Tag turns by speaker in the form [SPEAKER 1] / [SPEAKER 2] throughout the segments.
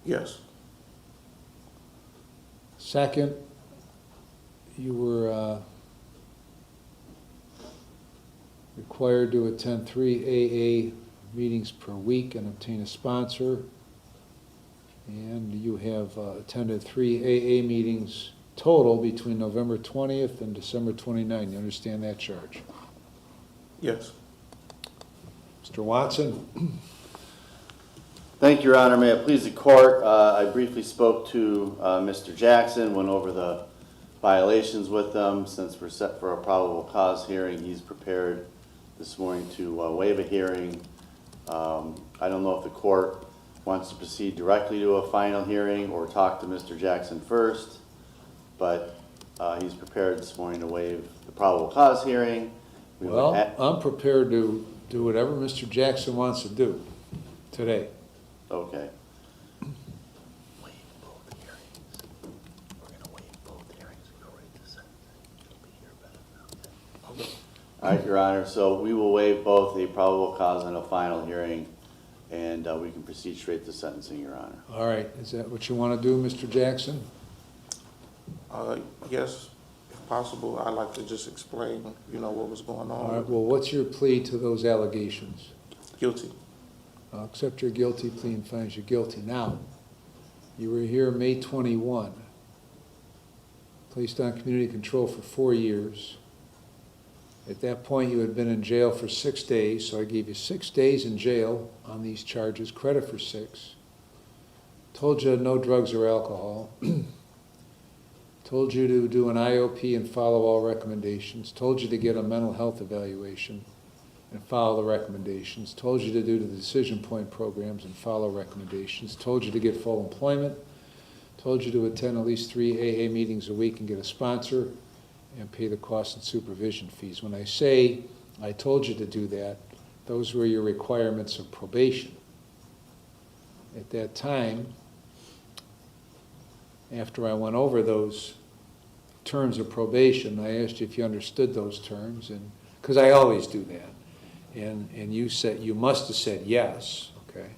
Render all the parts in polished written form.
[SPEAKER 1] Yes.
[SPEAKER 2] Second, you were required to attend 3 AA meetings per week and obtain a sponsor. And you have attended 3 AA meetings total between November 20th and December 29th. You understand that charge?
[SPEAKER 1] Yes.
[SPEAKER 2] Mr. Watson?
[SPEAKER 3] Thank you, Your Honor. May it please the court, I briefly spoke to Mr. Jackson, went over the violations with him. Since we're set for a probable cause hearing, he's prepared this morning to waive a hearing. I don't know if the court wants to proceed directly to a final hearing or talk to Mr. Jackson first, but he's prepared this morning to waive the probable cause hearing.
[SPEAKER 2] Well, I'm prepared to do whatever Mr. Jackson wants to do today.
[SPEAKER 3] Okay.
[SPEAKER 4] Waive both hearings. We're going to waive both hearings and go right to sentencing. It'll be here better now.
[SPEAKER 1] Okay.
[SPEAKER 3] All right, Your Honor, so we will waive both a probable cause and a final hearing, and we can proceed straight to sentencing, Your Honor.
[SPEAKER 2] All right, is that what you want to do, Mr. Jackson?
[SPEAKER 1] Yes, if possible, I'd like to just explain, what was going
[SPEAKER 2] All
[SPEAKER 1] on.
[SPEAKER 2] right, well, what's your plea to those allegations?
[SPEAKER 1] Guilty.
[SPEAKER 2] I'll accept your guilty plea and find you guilty. Now, you were here May 21, placed on community control for 4 years. At that point, you had been in jail for 6 days, so I gave you 6 days in jail on these charges, credit for 6. Told you no drugs or alcohol. Told you to do an IOP and follow all recommendations. Told you to get a mental health evaluation and follow the recommendations. Told you to do the decision point programs and follow recommendations. Told you to get full employment. Told you to attend at least 3 AA meetings a week and get a sponsor and pay the cost and supervision fees. When I say I told you to do that, those were your requirements of probation. At that time, after I went over those terms of probation, I asked you if you understood those terms, and because I always do that. And you said, you must have said yes, okay?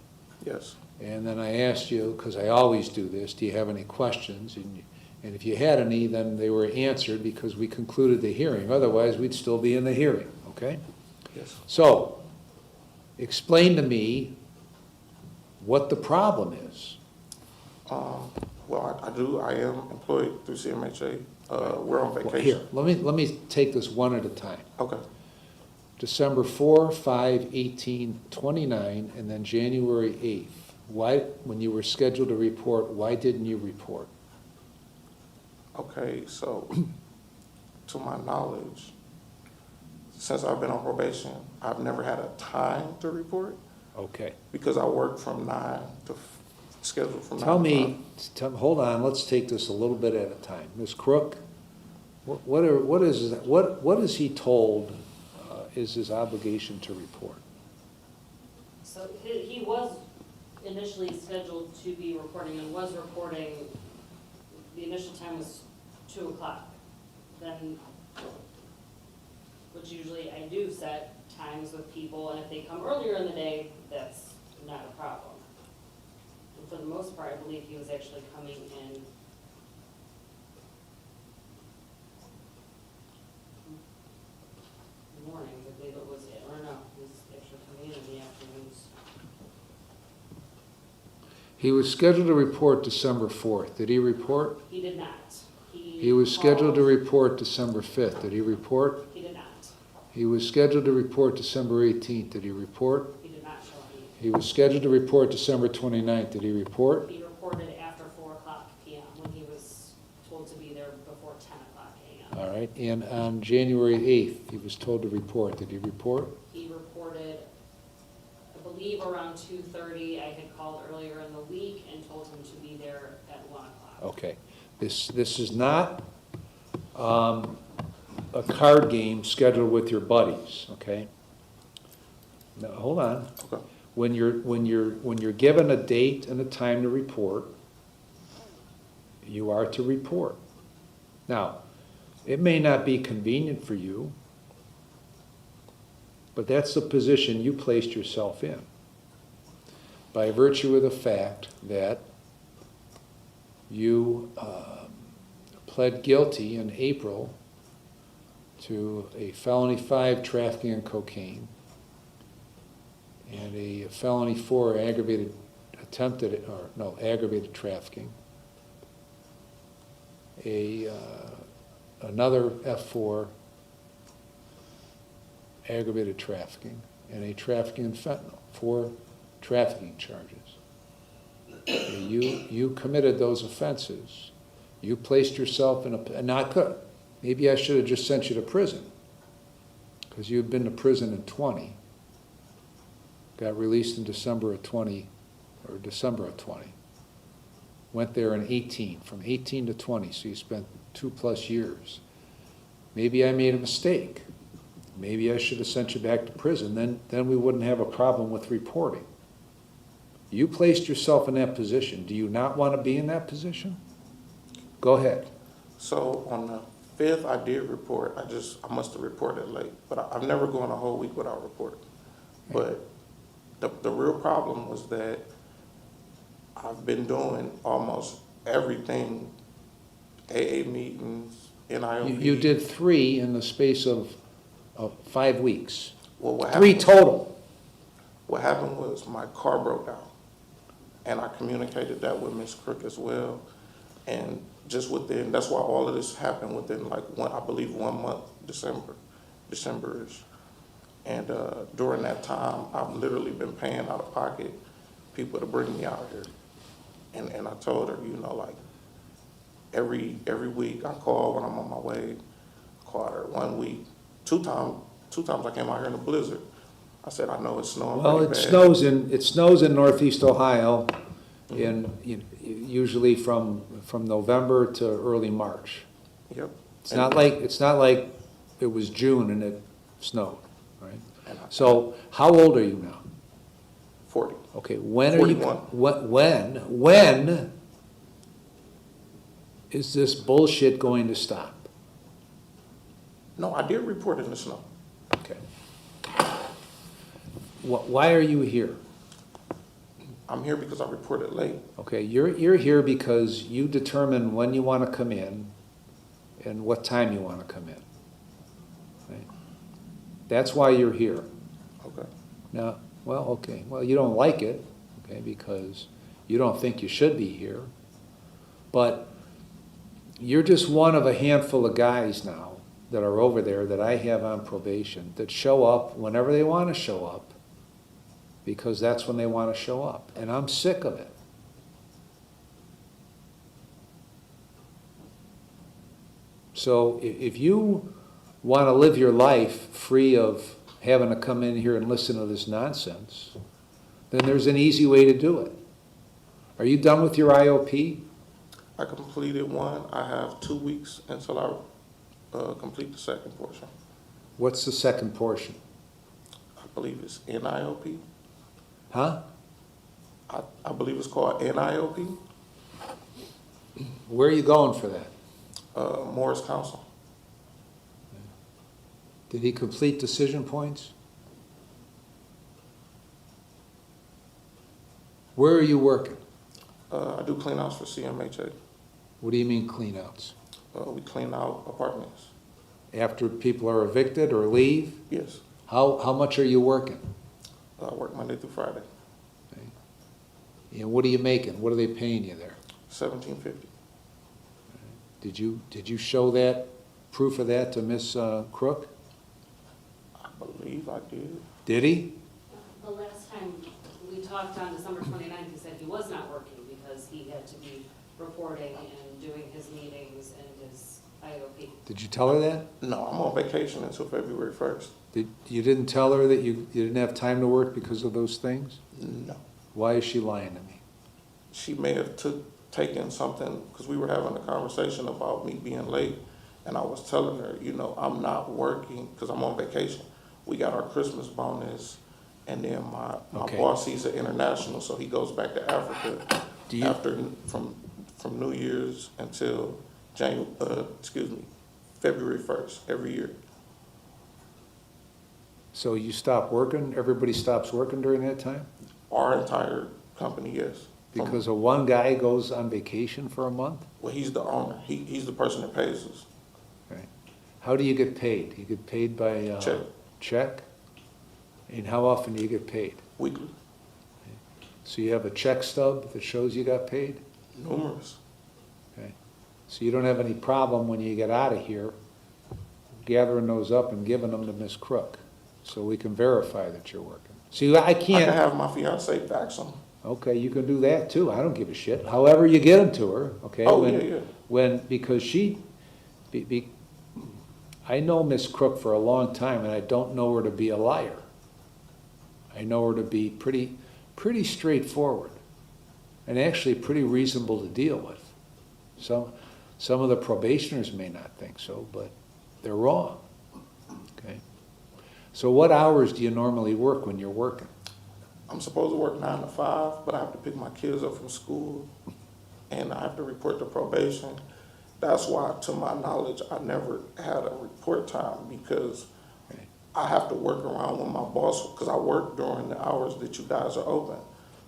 [SPEAKER 1] Yes.
[SPEAKER 2] And then I asked you, because I always do this, do you have any questions? And if you had any, then they were answered because we concluded the hearing. Otherwise, we'd still be in the hearing, okay?
[SPEAKER 1] Yes.
[SPEAKER 2] So, explain to me what the problem is.
[SPEAKER 1] Well, I do. I am employed through CMHA. We're on vacation.
[SPEAKER 2] Here, let me take this one at a time.
[SPEAKER 1] Okay.
[SPEAKER 2] December 4, 5, 18, 29, and then January 8th. Why, when you were scheduled to report, why didn't you report?
[SPEAKER 1] Okay, so to my knowledge, since I've been on probation, I've never had a time to report
[SPEAKER 2] Okay.
[SPEAKER 1] because I work from 9 to scheduled from 9
[SPEAKER 2] Tell
[SPEAKER 1] to
[SPEAKER 2] me, hold on, let's take this a little bit at a time. Ms. Crook, what is he told is his obligation to report?
[SPEAKER 5] So he was initially scheduled to be reporting and was reporting. The initial time was 2 o'clock. Then, which usually I do set times with people, and if they come earlier in the day, that's not a problem. And for the most part, I believe he was actually coming in mornings, I believe it was, or no, he was actually coming in the afternoons.
[SPEAKER 2] He was scheduled to report December 4th. Did he report?
[SPEAKER 5] He did not.
[SPEAKER 2] He was scheduled to report December 5th. Did he report?
[SPEAKER 5] He did not.
[SPEAKER 2] He was scheduled to report December 18th. Did he report?
[SPEAKER 5] He did not show any.
[SPEAKER 2] He was scheduled to report December 29th. Did he report?
[SPEAKER 5] He reported after 4 o'clock p.m. when he was told to be there before 10 o'clock a.m.
[SPEAKER 2] All right. And on January 8th, he was told to report. Did he report?
[SPEAKER 5] He reported, I believe, around 2:30. I had called earlier in the week and told him to be there at 1 o'clock.
[SPEAKER 2] Okay. This is not a card game scheduled with your buddies, okay? Now, hold on.
[SPEAKER 1] Okay.
[SPEAKER 2] When you're given a date and a time to report, you are to report. Now, it may not be convenient for you, but that's the position you placed yourself in by virtue of the fact that you pled guilty in April to a felony 5 trafficking in cocaine and a felony 4 aggravated trafficking, another F4 aggravated trafficking, and a trafficking in fentanyl, 4 trafficking charges. You committed those offenses. You placed yourself in maybe I should have just sent you to prison, because you've been to prison in 20, got released in December of 20, went there in 18, from 18 to 20, so you spent 2+ years. Maybe I made a mistake. Maybe I should have sent you back to prison, then we wouldn't have a problem with reporting. You placed yourself in that position. Do you not want to be in that position? Go ahead.
[SPEAKER 1] So on the 5th, I did report. I must have reported late, but I've never gone a whole week without reporting. But the real problem was that I've been doing almost everything, AA meetings, NIOP.
[SPEAKER 2] You did 3 in the space of 5 weeks.
[SPEAKER 1] Well, what
[SPEAKER 2] 3
[SPEAKER 1] happened,
[SPEAKER 2] total.
[SPEAKER 1] what happened was my car broke down, and I communicated that with Ms. Crook as well. And just within, that's why all of this happened within like I believe 1 month, December-ish. And during that time, I've literally been paying out of pocket people to bring me out here. And I told her, like every week I call when I'm on my way. I called her 1 week, 2 times I came out here in a blizzard. I said, I know it's snowing
[SPEAKER 2] Well,
[SPEAKER 1] pretty
[SPEAKER 2] it
[SPEAKER 1] bad.
[SPEAKER 2] snows in Northeast Ohio, usually from November to early March.
[SPEAKER 1] Yep.
[SPEAKER 2] It's not like it was June and it snowed, right? So how old are you now?
[SPEAKER 1] 40.
[SPEAKER 2] Okay, when
[SPEAKER 1] 41.
[SPEAKER 2] when is this bullshit going to stop?
[SPEAKER 1] No, I did report in the snow.
[SPEAKER 2] Okay. Why are you here?
[SPEAKER 1] I'm here because I reported late.
[SPEAKER 2] Okay, you're here because you determine when you want to come in and what time you want to come in. Right? That's why you're here.
[SPEAKER 1] Okay.
[SPEAKER 2] Now, well, you don't like it, okay, because you don't think you should be here, but you're just one of a handful of guys now that are over there that I have on probation that show up whenever they want to show up, because that's when they want to show up. And I'm sick of it. So if you want to live your life free of having to come in here and listen to this nonsense, then there's an easy way to do it. Are you done with your IOP?
[SPEAKER 1] I completed 1. I have 2 weeks until I complete the second portion.
[SPEAKER 2] What's the second portion?
[SPEAKER 1] I believe it's NIOP.
[SPEAKER 2] Huh?
[SPEAKER 1] I believe it's called NIOP,
[SPEAKER 2] Where are you going for that?
[SPEAKER 1] Morris Council.
[SPEAKER 2] Did he complete decision points? Where are you working?
[SPEAKER 1] I do clean outs for CMHA.
[SPEAKER 2] What do you mean clean-outs?
[SPEAKER 1] We clean out apartments.
[SPEAKER 2] After people are evicted or leave?
[SPEAKER 1] Yes.
[SPEAKER 2] How much are you working?
[SPEAKER 1] I work Monday through Friday.
[SPEAKER 2] Okay. And what are you making? What are they paying you there?
[SPEAKER 1] $17.50.
[SPEAKER 2] Did you show that proof of that to Miss Crook?
[SPEAKER 1] I believe I did.
[SPEAKER 2] Did he?
[SPEAKER 5] The last time we talked on December 29th, he said he was not working because he had to be reporting and doing his meetings and his IOP.
[SPEAKER 2] Did you tell her that?
[SPEAKER 1] No, I'm on vacation until February 1st.
[SPEAKER 2] You didn't tell her that you didn't have time to work because of those things?
[SPEAKER 1] No.
[SPEAKER 2] Why is she lying to me?
[SPEAKER 1] She may have taken something, because we were having a conversation about me being late, and I was telling her, I'm not working because I'm on vacation. We got our Christmas bonus, and then my boss, he's an international, so he goes back to Africa from New Year's until February 1st every year.
[SPEAKER 2] So you stop working? Everybody stops working during that time?
[SPEAKER 1] Our entire company, yes.
[SPEAKER 2] Because a one guy goes on vacation for a month?
[SPEAKER 1] Well, he's the owner. He's the person that pays us.
[SPEAKER 2] Right. How do you get paid? You get paid by
[SPEAKER 1] Check.
[SPEAKER 2] check? And how often do you get paid?
[SPEAKER 1] Weekly.
[SPEAKER 2] So you have a check stub that shows you got paid?
[SPEAKER 1] Numerous.
[SPEAKER 2] Okay. So you don't have any problem when you get out of here gathering those up and giving them to Miss Crook, so we can verify that you're working. See, I
[SPEAKER 1] I can
[SPEAKER 2] can't,
[SPEAKER 1] have my fiance fax them.
[SPEAKER 2] okay, you can do that too, I don't give a shit. However you get them to her, okay?
[SPEAKER 1] Oh,
[SPEAKER 2] when-
[SPEAKER 1] yeah, yeah.
[SPEAKER 2] When, because I know Miss Crook for a long time, and I don't know her to be a liar. I know her to be pretty straightforward, and actually pretty reasonable to deal with. Some of the probationers may not think so, but they're wrong, okay? So what hours do you normally work when you're working?
[SPEAKER 1] I'm supposed to work 9 to 5, but I have to pick my kids up from school, and I have to report to probation. That's why, to my knowledge, I never had a report time, because
[SPEAKER 2] Okay.
[SPEAKER 1] I have to work around when my boss, because I work during the hours that you guys are open.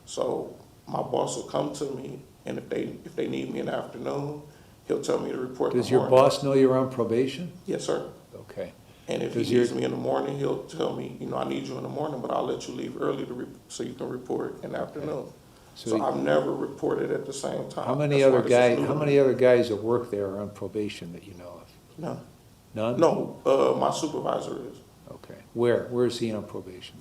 [SPEAKER 1] So my boss will come to me, and if they need me in the afternoon, he'll tell me to report in the
[SPEAKER 2] Does your
[SPEAKER 1] morning.
[SPEAKER 2] boss know you're on probation?
[SPEAKER 1] Yes, sir.
[SPEAKER 2] Okay.
[SPEAKER 1] And if he
[SPEAKER 2] Does your-
[SPEAKER 1] needs me in the morning, he'll tell me, I need you in the morning, but I'll let you leave early so you can report in the afternoon.
[SPEAKER 2] So
[SPEAKER 1] So I've never reported at the same time.
[SPEAKER 2] How many
[SPEAKER 1] That's why
[SPEAKER 2] other
[SPEAKER 1] this is
[SPEAKER 2] guys,
[SPEAKER 1] new
[SPEAKER 2] how
[SPEAKER 1] to
[SPEAKER 2] many
[SPEAKER 1] me.
[SPEAKER 2] other guys that work there are on probation that you know of?
[SPEAKER 1] No,
[SPEAKER 2] None?
[SPEAKER 1] no, my supervisor is,
[SPEAKER 2] Okay. Where is he on probation?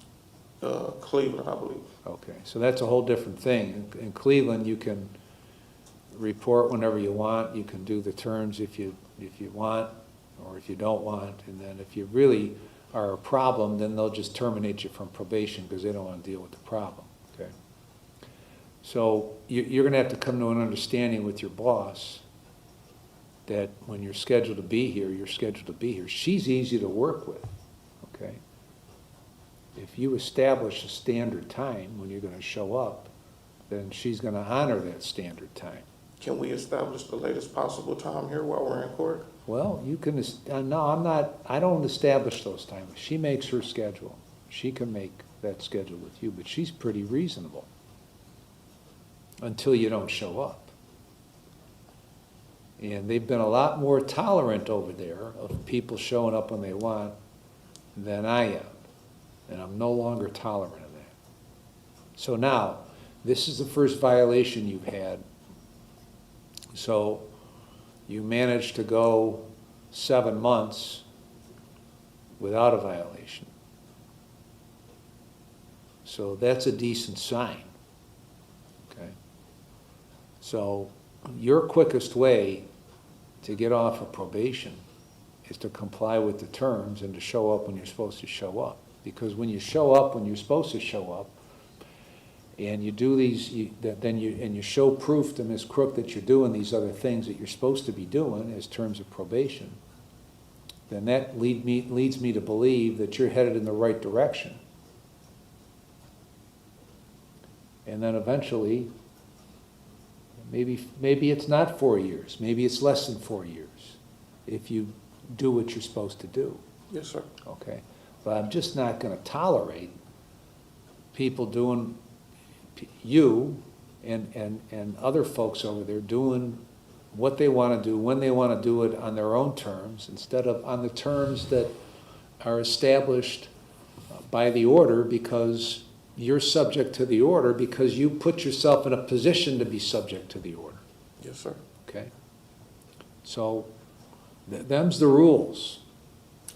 [SPEAKER 1] Cleveland, I believe.
[SPEAKER 2] Okay, so that's a whole different thing. In Cleveland, you can report whenever you want, you can do the terms if you want, or if you don't want, and then if you really are a problem, then they'll just terminate you from probation because they don't want to deal with the problem, okay? So you're gonna have to come to an understanding with your boss that when you're scheduled to be here, you're scheduled to be here. She's easy to work with, okay? If you establish a standard time when you're gonna show up, then she's gonna honor that standard time.
[SPEAKER 1] Can we establish the latest possible time here while we're in court?
[SPEAKER 2] Well, you can, no, I don't establish those times. She makes her schedule. She can make that schedule with you, but she's pretty reasonable until you don't show up. And they've been a lot more tolerant over there of people showing up when they want than I am. And I'm no longer tolerant of that. So now, this is the first violation you've had. So you managed to go 7 months without a violation. So that's a decent sign, okay? So your quickest way to get off of probation is to comply with the terms and to show up when you're supposed to show up. Because when you show up when you're supposed to show up, and you do these, you show proof to Ms. Crook that you're doing these other things that you're supposed to be doing as terms of probation, then that leads me to believe that you're headed in the right direction. And then eventually, maybe it's not 4 years, maybe it's less than 4 years, if you do what you're supposed to do,
[SPEAKER 1] Yes, sir.
[SPEAKER 2] okay? But I'm just not gonna tolerate people doing, you and other folks over there doing what they want to do, when they want to do it on their own terms, instead of on the terms that are established by the order, because you're subject to the order, because you put yourself in a position to be subject to the order,
[SPEAKER 1] Yes, sir.
[SPEAKER 2] okay? So, them's the rules.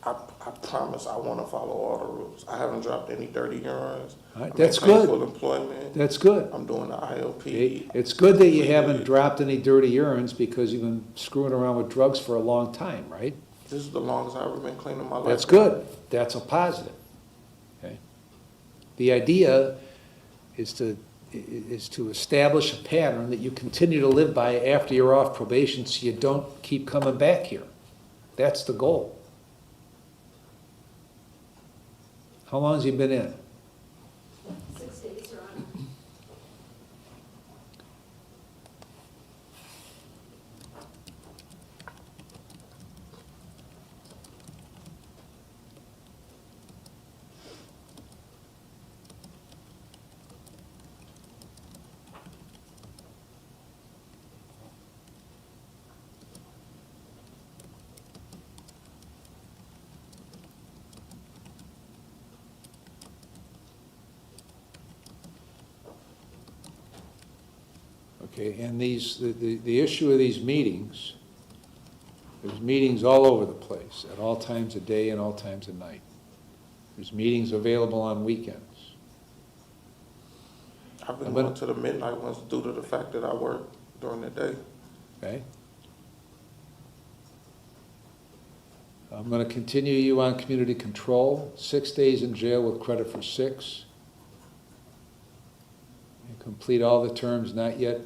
[SPEAKER 1] I promise I want to follow all the rules. I haven't dropped any dirty urines.
[SPEAKER 2] All right,
[SPEAKER 1] I
[SPEAKER 2] that's
[SPEAKER 1] maintain
[SPEAKER 2] good.
[SPEAKER 1] Full employment.
[SPEAKER 2] That's good.
[SPEAKER 1] I'm doing the IOP.
[SPEAKER 2] It's good that you haven't dropped any dirty urines because you've been screwing around with drugs for a long time, right?
[SPEAKER 1] This is the longest I've ever been clean in my life.
[SPEAKER 2] That's good. That's a positive. Okay. The idea is to establish a pattern that you continue to live by after you're off probation, so you don't keep coming back here. That's the goal. How long has he been in?
[SPEAKER 5] 6 days, Your Honor.
[SPEAKER 2] Okay, and the issue of these meetings, there's meetings all over the place, at all times of day and all times of night. There's meetings available on weekends,
[SPEAKER 1] I've been
[SPEAKER 2] But-
[SPEAKER 1] going to the midnight ones due to the fact that I work during the day.
[SPEAKER 2] okay? I'm gonna continue you on community control, 6 days in jail with credit for 6. And complete all the terms not yet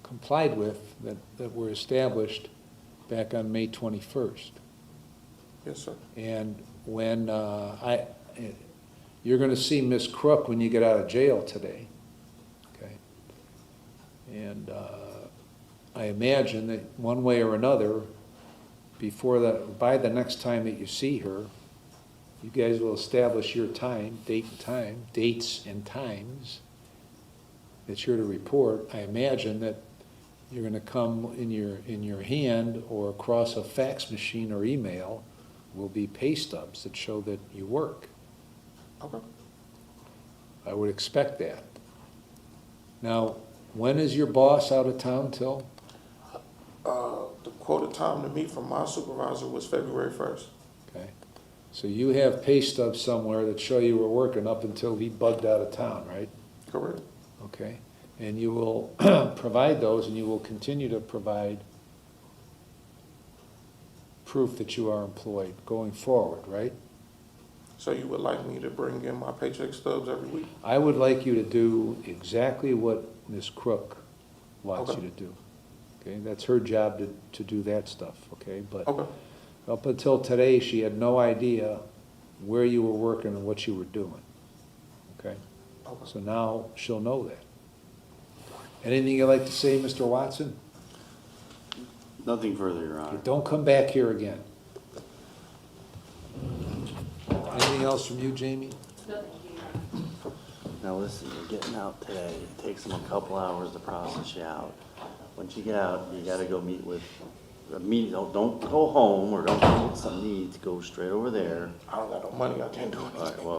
[SPEAKER 2] complied with that were established back on May 21st.
[SPEAKER 1] Yes, sir.
[SPEAKER 2] And when, you're gonna see Miss Crook when you get out of jail today, okay? And I imagine that one way or another, by the next time that you see her, you guys will establish your dates and times that you're to report. I imagine that you're gonna come in your hand or across a fax machine or email will be pay stubs that show that you work.
[SPEAKER 1] Okay.
[SPEAKER 2] I would expect that. Now, when is your boss out of town till?
[SPEAKER 1] The quoted time to meet from my supervisor was February 1st.
[SPEAKER 2] Okay, so you have pay stubs somewhere that show you were working up until he bugged out of town, right?
[SPEAKER 1] Correct.
[SPEAKER 2] Okay, and you will provide those, and you will continue to provide proof that you are employed going forward, right?
[SPEAKER 1] So you would like me to bring in my paycheck stubs every week?
[SPEAKER 2] I would like you to do exactly what Ms. Crook wants you
[SPEAKER 1] Okay.
[SPEAKER 2] to do. Okay, that's her job to do that stuff, okay? But
[SPEAKER 1] Okay.
[SPEAKER 2] up until today, she had no idea where you were working and what you were doing, okay?
[SPEAKER 1] Okay.
[SPEAKER 2] So now she'll know that. Anything you'd like to say, Mr. Watson?
[SPEAKER 3] Nothing further, Your Honor.
[SPEAKER 2] Don't come back here again. Anything else from you, Jamie?
[SPEAKER 5] No, thank you.
[SPEAKER 4] Now listen, you're getting out today. It takes them a couple hours to process you out. Once you get out, you gotta go meet with, don't go home or don't get something to eat. Go straight over there.
[SPEAKER 1] I don't got no money, I can't do
[SPEAKER 3] All
[SPEAKER 1] anything.
[SPEAKER 3] right, well,